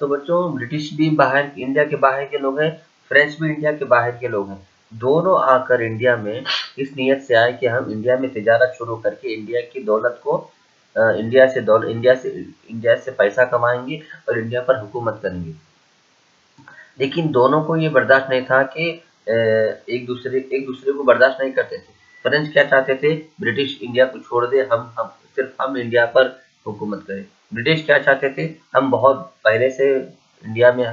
तो बच्चों ब्रिटिश भी बाहर इंडिया के बाहर के लोग हैं, फ्रेंच भी इंडिया के बाहर के लोग हैं। दोनों आकर इंडिया में इस नियत से आए कि हम इंडिया में तिजारत शुरू करके इंडिया की दौलत को इंडिया से पैसा कमाएंगे और इंडिया पर हुकूमत करेंगे। लेकिन दोनों को ये बर्दाश्त नहीं था कि एक दूसरे को बर्दाश्त नहीं करते थे। फ्रेंच क्या चाहते थे, ब्रिटिश इंडिया को छोड़ दे, हम इंडिया पर हुकूमत करें। ब्रिटिश क्या चाहते थे, हम बहुत पहले से इंडिया में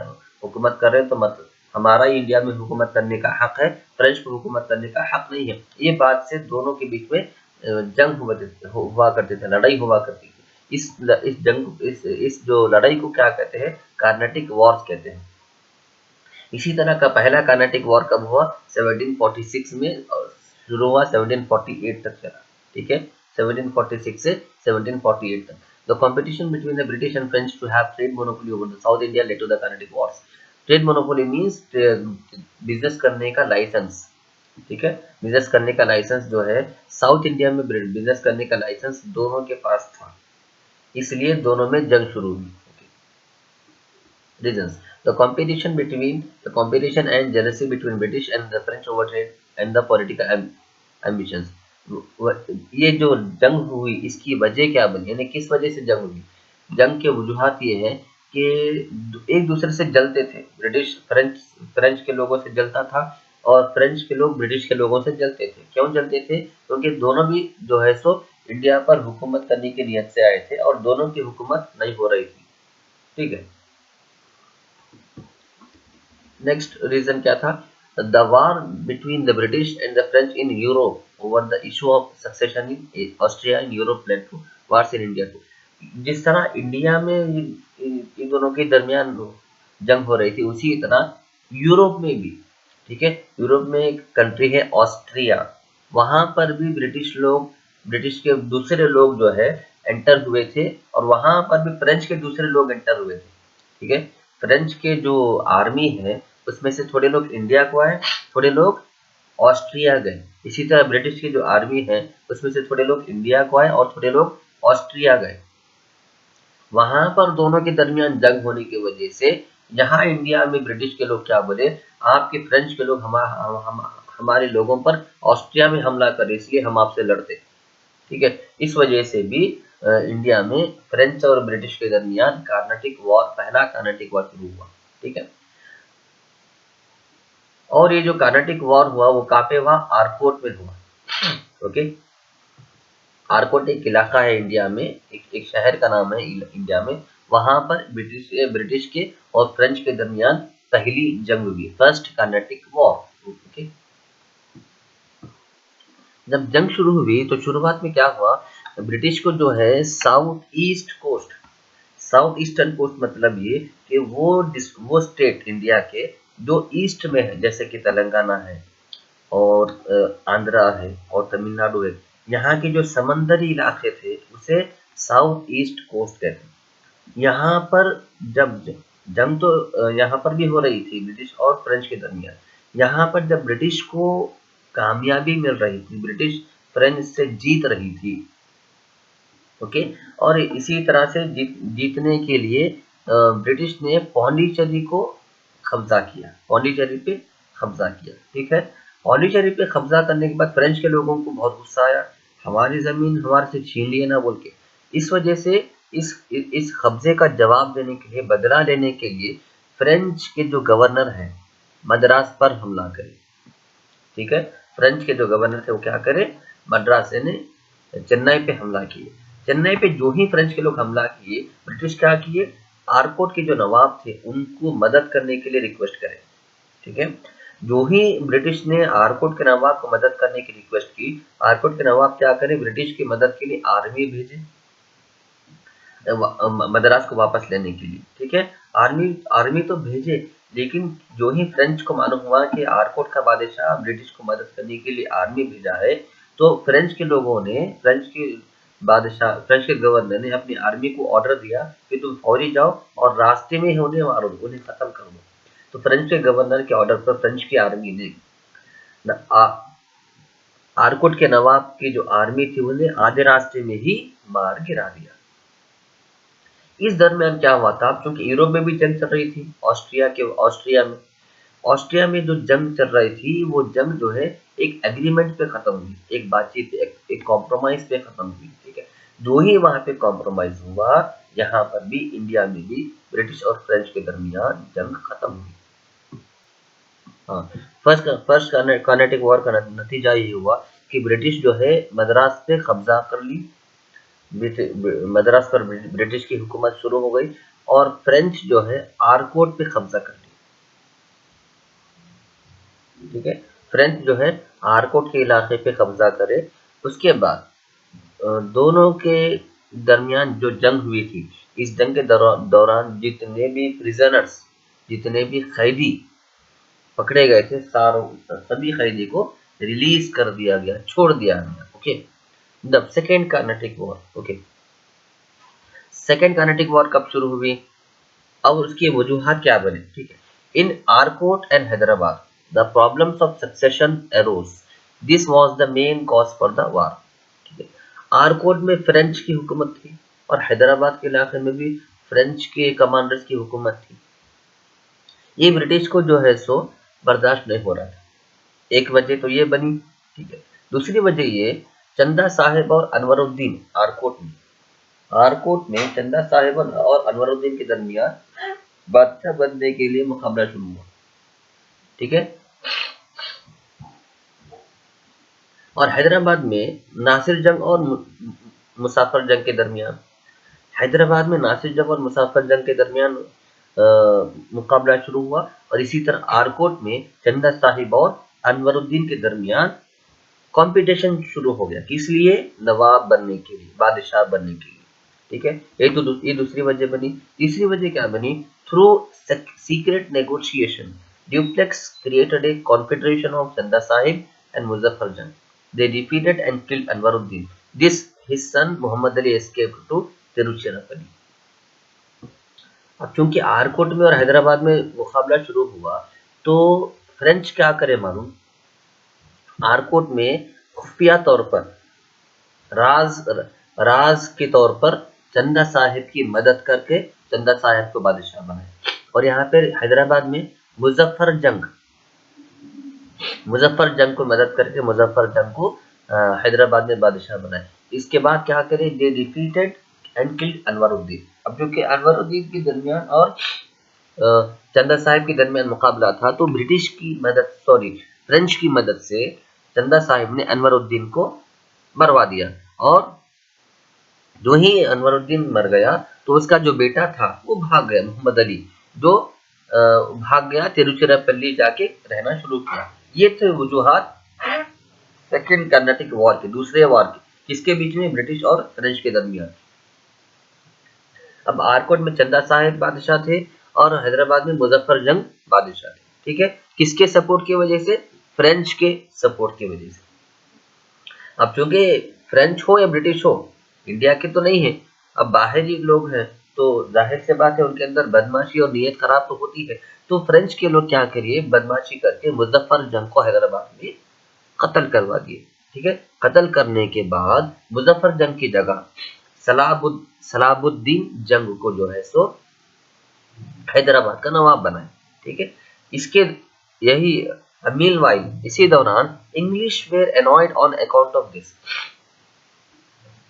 हुकूमत कर रहे हैं, तो मतलब हमारा ही इंडिया में हुकूमत करने का हक है, फ्रेंच को हुकूमत करने का हक नहीं है। ये बात से दोनों के बीच में जंग हुआ करते थे, लड़ाई हुआ करती थी। इस जो लड़ाई को क्या कहते हैं, कार्नेटिक वॉर्स कहते हैं। इसी तरह का पहला कार्नेटिक वॉर कब हुआ, 1746 में, और शुरू हुआ 1748 तक चला। ठीक है, 1746 से 1748 तक। The competition between the British and French to have trade monopoly over the South India led to the Carnatic wars. Trade monopoly means business करने का लाइसेंस। ठीक है, बिजनेस करने का लाइसेंस जो है, साउथ इंडिया में बिजनेस करने का लाइसेंस दोनों के पास था, इसलिए दोनों में जंग शुरू हुई। Reasons: the competition and jealousy between British and the French over trade and the political ambitions. ये जो जंग हुई, इसकी वजह क्या बनी, यानी किस वजह से जंग हुई? जंग के वजूहात ये है कि एक दूसरे से जलते थे। ब्रिटिश फ्रेंच के लोगों से जलता था और फ्रेंच के लोग ब्रिटिश के लोगों से जलते थे। क्यों जलते थे? क्योंकि दोनों भी जो है सो इंडिया पर हुकूमत करने की नियत से आए थे और दोनों की हुकूमत नहीं हो रही थी। ठीक है, नेक्स्ट रीजन क्या था? The war between the British and the French in Europe over the issue of succession in Austria in Europe led to wars in India too. जिस तरह इंडिया में इन दोनों के दरमियान जंग हो रही थी, उसी तरह यूरोप में भी। ठीक है, यूरोप में एक कंट्री है ऑस्ट्रिया, वहां पर भी ब्रिटिश के दूसरे लोग जो है एंटर हुए थे, और वहां पर भी फ्रेंच के दूसरे लोग एंटर हुए थे। ठीक है, फ्रेंच के जो आर्मी है उसमें से थोड़े लोग इंडिया को आए, थोड़े लोग ऑस्ट्रिया गए। इसी तरह ब्रिटिश की जो आर्मी है उसमें से थोड़े लोग इंडिया को आए और थोड़े लोग ऑस्ट्रिया गए। वहां पर दोनों के दरमियान जंग होने की वजह से यहाँ इंडिया में ब्रिटिश के लोग क्या बोले, आपके फ्रेंच के लोग हमारे लोगों पर ऑस्ट्रिया में हमला करे, इसलिए हम आपसे लड़ते। ठीक है, इस वजह से भी इंडिया में फ्रेंच और ब्रिटिश के दरमियान कार्नेटिक वॉर, पहला कार्नेटिक वॉर शुरू हुआ। ठीक है, और ये जो कार्नेटिक वॉर हुआ वो कहाँ पे हुआ? आरकोट में हुआ। ओके, आरकोट एक इलाका है इंडिया में, एक शहर का नाम है इंडिया में। वहां पर ब्रिटिश के और फ्रेंच के दरमियान पहली जंग हुई, फर्स्ट कार्नेटिक वॉर। ओके, जब जंग शुरू हुई तो शुरुआत में क्या हुआ, ब्रिटिश को जो है साउथ ईस्टर्न कोस्ट मतलब ये कि वो स्टेट इंडिया के जो ईस्ट में है, जैसे कि तेलंगाना है और आंध्रा है और तमिलनाडु है, यहाँ के जो समंदरी इलाके थे उसे साउथ ईस्ट कोस्ट कहते हैं। यहाँ पर जब जंग तो यहाँ पर भी हो रही थी ब्रिटिश और फ्रेंच के दरमियान। यहाँ पर जब ब्रिटिश को कामयाबी मिल रही थी, ब्रिटिश फ्रेंच से जीत रही थी। ओके, और इसी तरह से जीतने के लिए ब्रिटिश ने पौंडीचेरी को कब्जा किया, पौंडीचेरी पे कब्जा किया। ठीक है, पौंडीचेरी पे कब्जा करने के बाद फ्रेंच के लोगों को बहुत गुस्सा आया, हमारी जमीन हमारे से छीन लिए ना बोल के। इस वजह से इस कब्जे का जवाब देने के लिए, बदला लेने के लिए फ्रेंच के जो गवर्नर हैं मद्रास पर हमला करे। ठीक है, फ्रेंच के जो गवर्नर थे वो क्या करे, मद्रास यानी चेन्नई पे हमला किए। चेन्नई पे जो ही फ्रेंच के लोग हमला किए, ब्रिटिश क्या किए, आरकोट के जो नवाब थे उनको मदद करने के लिए रिक्वेस्ट करे। ठीक है, जो ही ब्रिटिश ने आरकोट के नवाब को मदद करने की रिक्वेस्ट की, आरकोट के नवाब क्या करे, ब्रिटिश की मदद के लिए आर्मी भेजे मद्रास को वापस लेने के लिए। ठीक है, आर्मी तो भेजे, लेकिन जो ही फ्रेंच को मालूम हुआ कि आरकोट का बादशाह ब्रिटिश को मदद करने के लिए आर्मी भेजा है, तो फ्रेंच के लोगों ने, फ्रेंच के गवर्नर ने अपनी आर्मी को ऑर्डर दिया कि तुम फौरी जाओ और रास्ते में उन्हें मारो, उन्हें खत्म कर दो। तो फ्रेंच के गवर्नर के ऑर्डर पर फ्रेंच की आर्मी ने आरकोट के नवाब की जो आर्मी थी उन्हें आधे रास्ते में ही मार गिरा दिया। इस दरमियान क्या हुआ था, क्योंकि यूरोप में भी जंग चल रही थी, ऑस्ट्रिया में जो जंग चल रही थी, वो जंग जो है एक एग्रीमेंट पे खत्म हुई, एक बातचीत पे, एक कॉम्प्रोमाइज पे खत्म हुई, ठीक है। जो ही वहां पे कॉम्प्रोमाइज हुआ, यहाँ पर भी इंडिया में भी ब्रिटिश और फ्रेंच के दरमियान जंग खत्म हुई। हाँ, फर्स्ट कर्नाटिक वॉर का नतीजा ये हुआ कि ब्रिटिश जो है मद्रास पे कब्जा कर ली, मद्रास पर ब्रिटिश की हुकूमत शुरू हो गई, और फ्रेंच जो है आरकोट पे कब्जा कर ली, ठीक है। फ्रेंच जो है आरकोट के इलाके पे कब्जा करे। उसके बाद दोनों के दरमियान जो जंग हुई थी, इस जंग के दौरान जितने भी प्रिजनर्स, जितने भी कैदी पकड़े गए थे, सभी कैदी को रिलीज कर दिया गया, छोड़ दिया गया। Okay, the second Carnatic war. Okay, second Carnatic war कब शुरू हुई और उसकी वजूहात क्या बने, ठीक है। In Arcot and Hyderabad the problems of succession arose, this was the main cause for the war, ठीक है। आरकोट में फ्रेंच की हुकूमत थी और हैदराबाद के इलाके में भी फ्रेंच के कमांडर्स की हुकूमत थी। ये ब्रिटिश को जो है सो बर्दाश्त नहीं हो रहा था। एक वजह तो ये बनी, ठीक है। दूसरी वजह ये, चंदा साहिब और अनवरुद्दीन आरकोट में चंदा साहिब और अनवरुद्दीन के दरमियान बादशाह बनने के लिए मुकाबला शुरू हुआ, ठीक है। और हैदराबाद में नासिर जंग और मुसाफर जंग के दरमियान, हैदराबाद में नासिर जंग और मुसाफर जंग के दरमियान मुकाबला शुरू हुआ, और इसी तरह आरकोट में चंदा साहिब और अनवरुद्दीन के दरमियान कंपटीशन शुरू हो गया, किस लिए, नवाब बनने के लिए, बादशाह बनने के लिए, ठीक है। ये दूसरी वजह बनी। तीसरी वजह क्या बनी, through secret negotiation Dupleix created a confederation of Chanda Sahib and Muzaffar Jang, they defeated and killed Anwaruddin, this his son Mohammad Ali escaped to Tiruchirappalli. अब चूंकि आरकोट में और हैदराबाद में मुकाबला शुरू हुआ, तो फ्रेंच क्या करे मालूम, आरकोट में खुफिया तौर पर, राज राज के तौर पर चंदा साहिब की मदद करके चंदा साहिब को बादशाह बनाए, और यहाँ पे हैदराबाद में मुजफ्फर जंग को मदद करके मुजफ्फर जंग को हैदराबाद में बादशाह बनाए। इसके बाद क्या करे, दे डिफीटेड एंड किल्ड अनवरुद्दीन। अब क्योंकि अनवरुद्दीन के दरमियान और चंदा साहिब के दरमियान मुकाबला था, तो फ्रेंच की मदद से चंदा साहिब ने अनवरुद्दीन को मरवा दिया, और जो ही अनवरुद्दीन मर गया, तो उसका जो बेटा था वो भाग गया, मोहम्मद अली, जो भाग गया, तिरुचिरापल्ली जाके रहना शुरू किया। ये थे वजूहात सेकेंड कर्नाटिक वॉर के, दूसरे वॉर के, किसके बीच में, ब्रिटिश और फ्रेंच के दरमियान। अब आरकोट में चंदा साहिब बादशाह थे और हैदराबाद में मुजफ्फर जंग बादशाह थे, ठीक है। किसके सपोर्ट की वजह से, फ्रेंच के सपोर्ट की वजह से। अब चूंकि फ्रेंच हो या ब्रिटिश हो, इंडिया के तो नहीं है, अब बाहरी लोग हैं, तो जाहिर से बात है उनके अंदर बदमाशी और नीयत खराब तो होती है। तो फ्रेंच के लोग क्या करिए, बदमाशी करके मुजफ्फर जंग को हैदराबाद में कत्ल करवा दिए, ठीक है। कत्ल करने के बाद मुजफ्फर जंग की जगह सलाबुद्दीन जंग को जो है सो हैदराबाद का नवाब बनाए, ठीक है। इसके यही मीनवाइल, इसी दौरान English were annoyed on account of this,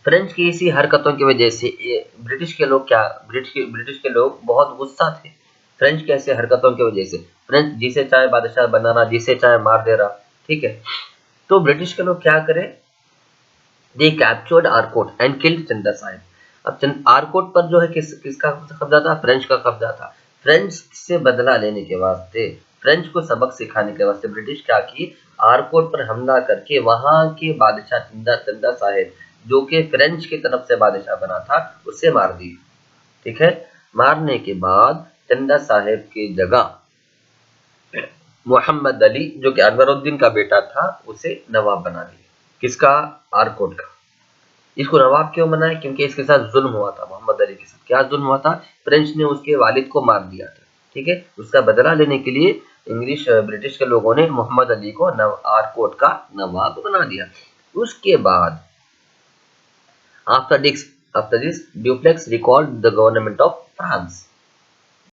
French की इसी हरकतों की वजह से ब्रिटिश के लोग बहुत गुस्सा थे, फ्रेंच की ऐसी हरकतों की वजह से। फ्रेंच जिसे चाहे बादशाह बनाना, जिसे चाहे मार दे रहा, ठीक है। तो ब्रिटिश के लोग क्या करें, दे कैप्चर्ड आरकोट एंड किल्ड चंदा साहिब। अब आरकोट पर जो है किसका कब्जा था, फ्रेंच का कब्जा था। फ्रेंच से बदला लेने के वास्ते, फ्रेंच को सबक सिखाने के वास्ते ब्रिटिश क्या की, आरकोट पर हमला करके वहां के बादशाह चंदा साहिब, जो कि फ्रेंच की तरफ से बादशाह बना था, उसे मार दी, ठीक है। मारने के बाद चंदा साहिब की जगह मोहम्मद अली, जो कि अनवरुद्दीन का बेटा था, उसे नवाब बना दिया, किसका, आरकोट का। इसको नवाब क्यों बनाया, क्योंकि इसके साथ जुल्म हुआ था, मोहम्मद अली के साथ क्या जुल्म हुआ था, फ्रेंच ने उसके वालिद को मार दिया था, ठीक है। उसका बदला लेने के लिए ब्रिटिश के लोगों ने मोहम्मद अली को आरकोट का नवाब बना दिया। उसके बाद after After this, Dupleix recalled the government of France.